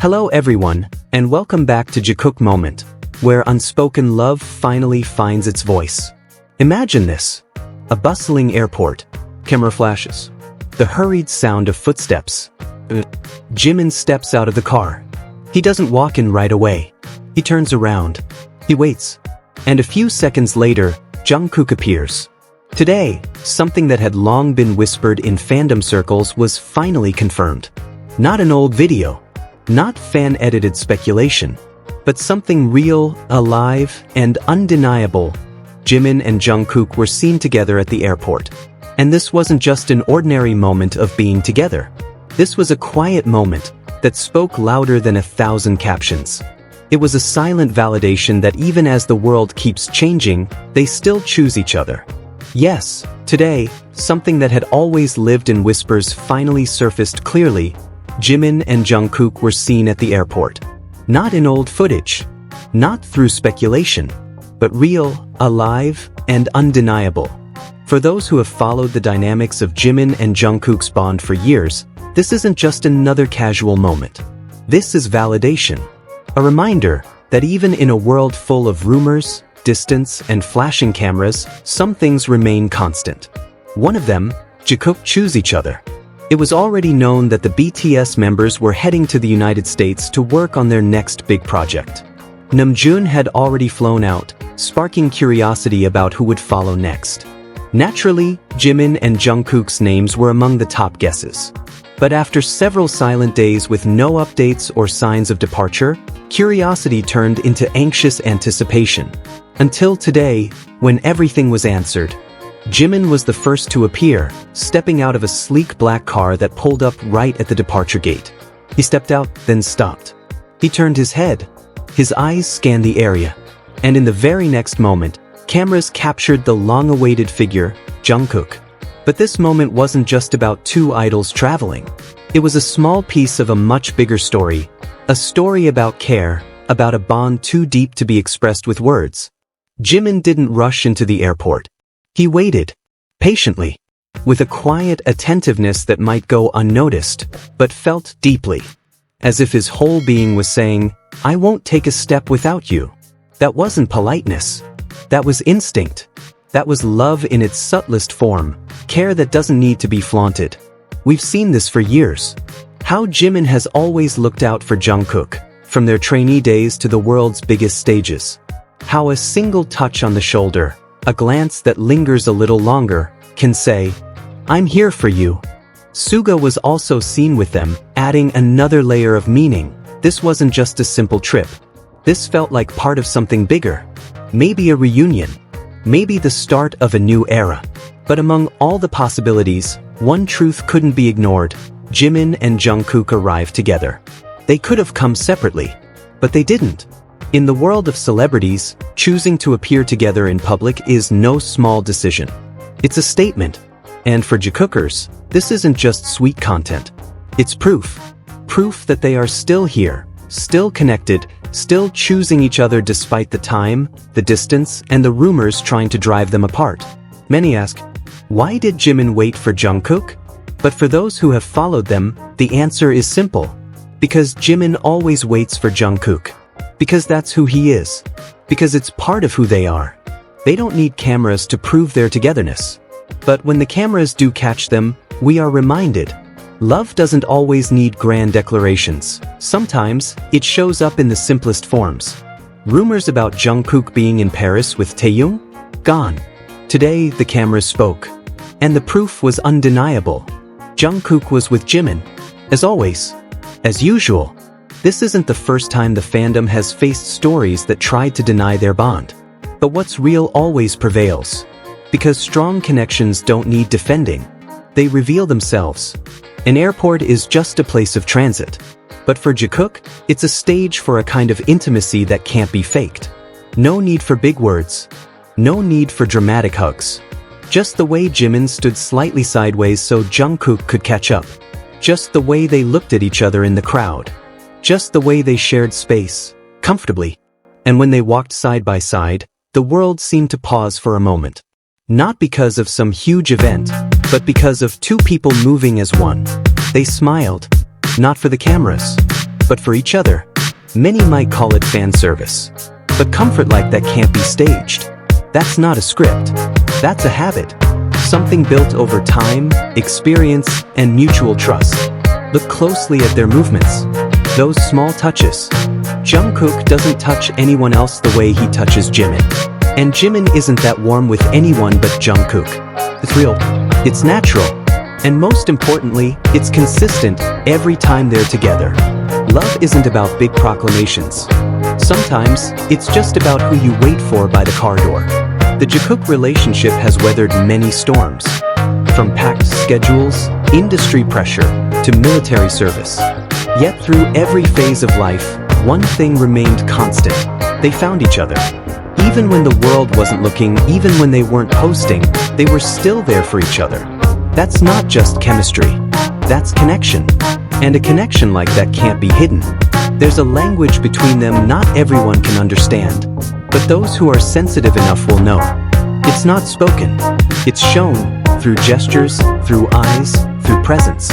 Hello everyone, and welcome back to Jikook Moment, where unspoken love finally finds its voice. Imagine this. A bustling airport. Camera flashes. The hurried sound of footsteps. Jimin steps out of the car. He doesn't walk in right away. He turns around. He waits. And a few seconds later, Jungkook appears. Today, something that had long been whispered in fandom circles was finally confirmed. Not an old video. Not fan-edited speculation, but something real, alive, and undeniable. Jimin and Jungkook were seen together at the airport. And this wasn't just an ordinary moment of being together. This was a quiet moment that spoke louder than 1,000 captions. It was a silent validation that even as the world keeps changing, they still choose each other. Yes, today, something that had always lived in whispers finally surfaced clearly. Jimin and Jungkook were seen at the airport. Not in old footage. Not through speculation. But real, alive, and undeniable. For those who have followed the dynamics of Jimin and Jungkook's bond for years, this isn't just another casual moment. This is validation. A reminder that even in a world full of rumors, distance, and flashing cameras, some things remain constant. One of them, Jikook choose each other. It was already known that the BTS members were heading to the United States to work on their next big project. Namjoon had already flown out, sparking curiosity about who would follow next. Naturally, Jimin and Jungkook's names were among the top guesses. But after several silent days with no updates or signs of departure, curiosity turned into anxious anticipation. Until today, when everything was answered. Jimin was the first to appear, stepping out of a sleek black car that pulled up right at the departure gate. He stepped out, then stopped. He turned his head. His eyes scanned the area. And in the very next moment, cameras captured the long-awaited figure, Jungkook. But this moment wasn't just about two idols traveling. It was a small piece of a much bigger story. A story about care, about a bond too deep to be expressed with words. Jimin didn't rush into the airport. He waited, patiently, with a quiet attentiveness that might go unnoticed, but felt deeply. As if his whole being was saying, I won't take a step without you. That wasn't politeness. That was instinct. That was love in its subtlest form, care that doesn't need to be flaunted. We've seen this for years. How Jimin has always looked out for Jungkook, from their trainee days to the world's biggest stages. How a single touch on the shoulder, a glance that lingers a little longer, can say, I'm here for you. Suga was also seen with them, adding another layer of meaning. This wasn't just a simple trip. This felt like part of something bigger. Maybe a reunion. Maybe the start of a new era. But among all the possibilities, one truth couldn't be ignored. Jimin and Jungkook arrived together. They could have come separately. But they didn't. In the world of celebrities, choosing to appear together in public is no small decision. It's a statement. And for Jikookers, this isn't just sweet content. It's proof. Proof that they are still here, still connected, still choosing each other despite the time, the distance, and the rumors trying to drive them apart. Many ask, why did Jimin wait for Jungkook? But for those who have followed them, the answer is simple. Because Jimin always waits for Jungkook. Because that's who he is. Because it's part of who they are. They don't need cameras to prove their togetherness. But when the cameras do catch them, we are reminded. Love doesn't always need grand declarations. Sometimes, it shows up in the simplest forms. Rumors about Jungkook being in Paris with Taeyong? Gone. Today, the cameras spoke. And the proof was undeniable. Jungkook was with Jimin. As always. As usual. This isn't the first time the fandom has faced stories that tried to deny their bond. But what's real always prevails. Because strong connections don't need defending. They reveal themselves. An airport is just a place of transit. But for Jikook, it's a stage for a kind of intimacy that can't be faked. No need for big words. No need for dramatic hugs. Just the way Jimin stood slightly sideways so Jungkook could catch up. Just the way they looked at each other in the crowd. Just the way they shared space, comfortably. And when they walked side by side, the world seemed to pause for a moment. Not because of some huge event, but because of two people moving as one. They smiled, not for the cameras, but for each other. Many might call it fan service. But comfort like that can't be staged. That's not a script. That's a habit. Something built over time, experience, and mutual trust. Look closely at their movements. Those small touches. Jungkook doesn't touch anyone else the way he touches Jimin. And Jimin isn't that warm with anyone but Jungkook. It's real. It's natural. And most importantly, it's consistent every time they're together. Love isn't about big proclamations. Sometimes, it's just about who you wait for by the car door. The Jikook relationship has weathered many storms. From packed schedules, industry pressure, to military service. Yet through every phase of life, one thing remained constant. They found each other. Even when the world wasn't looking, even when they weren't posting, they were still there for each other. That's not just chemistry. That's connection. And a connection like that can't be hidden. There's a language between them not everyone can understand. But those who are sensitive enough will know. It's not spoken. It's shown through gestures, through eyes, through presence.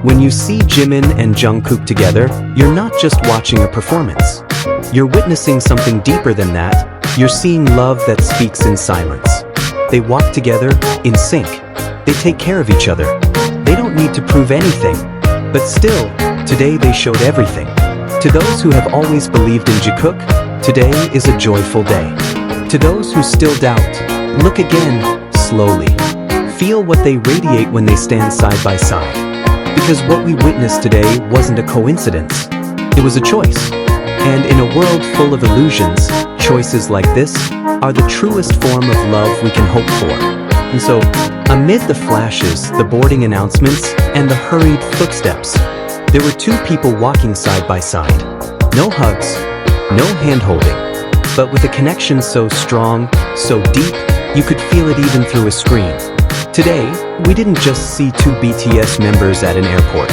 When you see Jimin and Jungkook together, you're not just watching a performance. You're witnessing something deeper than that. You're seeing love that speaks in silence. They walk together, in sync. They take care of each other. They don't need to prove anything. But still, today they showed everything. To those who have always believed in Jikook, today is a joyful day. To those who still doubt, look again, slowly. Feel what they radiate when they stand side by side. Because what we witnessed today wasn't a coincidence. It was a choice. And in a world full of illusions, choices like this are the truest form of love we can hope for. And so, amid the flashes, the boarding announcements, and the hurried footsteps, there were two people walking side by side. No hugs, no hand-holding, but with a connection so strong, so deep, you could feel it even through a screen. Today, we didn't just see two BTS members at an airport.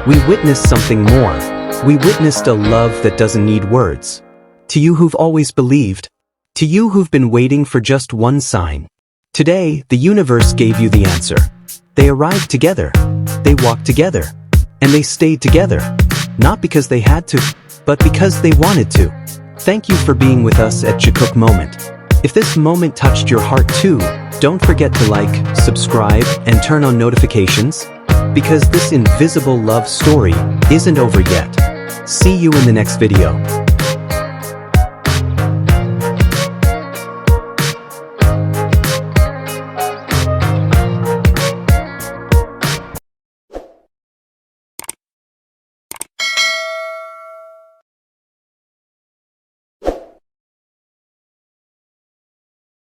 We witnessed something more. We witnessed a love that doesn't need words. To you who've always believed, to you who've been waiting for just one sign. Today, the universe gave you the answer. They arrived together. They walked together. And they stayed together. Not because they had to, but because they wanted to. Thank you for being with us at Jikook Moment. If this moment touched your heart too, don't forget to like, subscribe, and turn on notifications, because this invisible love story isn't over yet. See you in the next video.